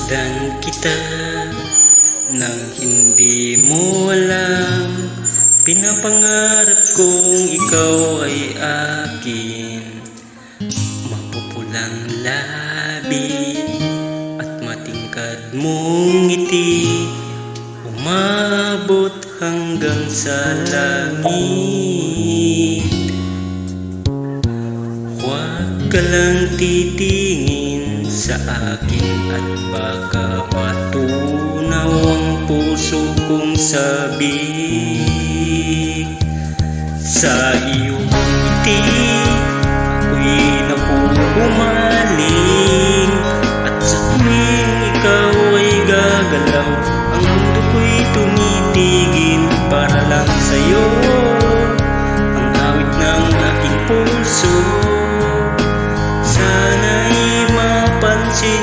Masdan kita nang hindi mo alam. Pinapangarap kong ikaw ay akin. Mapupulang labi at matingkad mong ngiti, umabot hanggang sa langit. Huwag ka lang titingin sa akin at baka matunaw ang puso kong sabik. Sa iyong ngiti ako'y napumalik.